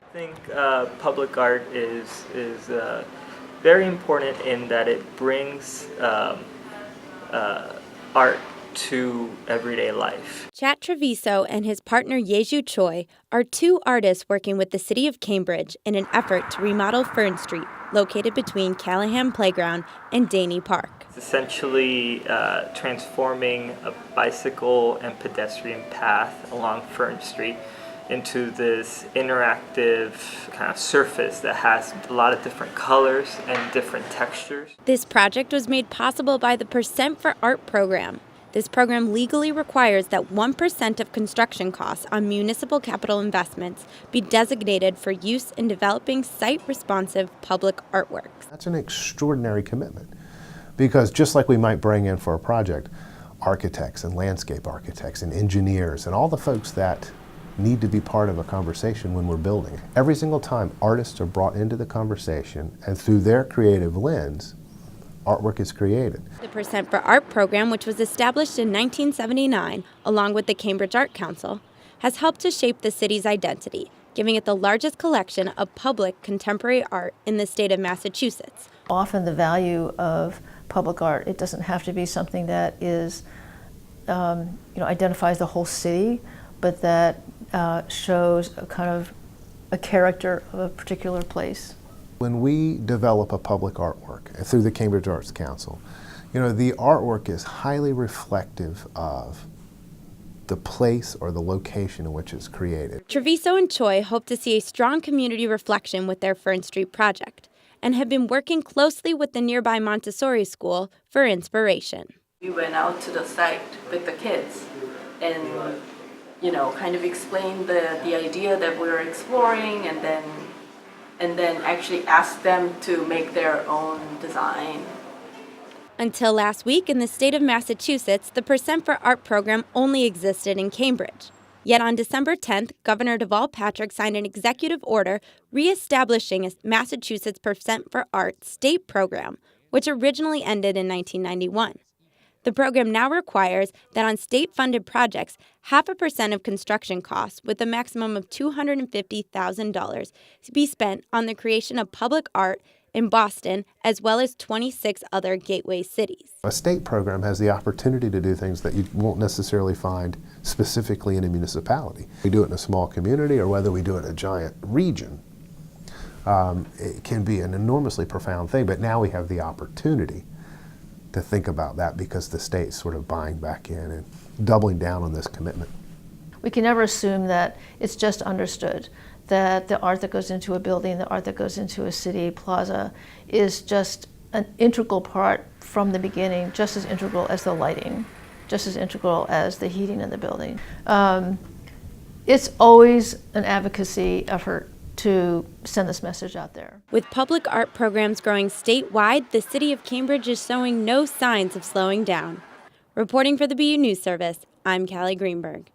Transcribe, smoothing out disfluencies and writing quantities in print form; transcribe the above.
I think public art is very important in that it brings art to everyday life. Chat Treviso and his partner Yeju Choi are two artists working with the city of Cambridge in an effort to remodel Fern Street, located between Callahan Playground and Daney Park. It's essentially transforming a bicycle and pedestrian path along Fern Street into this interactive kind of surface that has a lot of different colors and different textures. This project was made possible by the Percent for Art program. This program legally requires that 1% of construction costs on municipal capital investments be designated for use in developing site-responsive public artworks. That's an extraordinary commitment because just like we might bring in for a project, architects and landscape architects and engineers and all the folks that need to be part of a conversation when we're building. Every single time artists are brought into the conversation and through their creative lens, artwork is created. The Percent for Art program, which was established in 1979 along with the Cambridge Art Council, has helped to shape the city's identity, giving it the largest collection of public contemporary art in the state of Massachusetts. Often the value of public art, it doesn't have to be something that is, identifies the whole city, but that shows a kind of a character of a particular place. When we develop a public artwork through the Cambridge Arts Council, the artwork is highly reflective of the place or the location in which it's created. Treviso and Choi hope to see a strong community reflection with their Fern Street project and have been working closely with the nearby Montessori school for inspiration. We went out to the site with the kids and kind of explained the idea that we were exploring and then actually asked them to make their own design. Until last week, in the state of Massachusetts, the Percent for Art program only existed in Cambridge. Yet on December 10th, Governor Deval Patrick signed an executive order reestablishing a Massachusetts Percent for Art state program, which originally ended in 1991. The program now requires that on state-funded projects, 0.5% of construction costs, with a maximum of $250,000, be spent on the creation of public art in Boston, as well as 26 other gateway cities. A state program has the opportunity to do things that you won't necessarily find specifically in a municipality. We do it in a small community or whether we do it in a giant region. It can be an enormously profound thing, but now we have the opportunity to think about that because the state's sort of buying back in and doubling down on this commitment. We can never assume that it's just understood that the art that goes into a building, the art that goes into a city plaza is just an integral part from the beginning, just as integral as the lighting, just as integral as the heating in the building. It's always an advocacy effort to send this message out there. With public art programs growing statewide, the city of Cambridge is showing no signs of slowing down. Reporting for the BU News Service, I'm Callie Greenberg.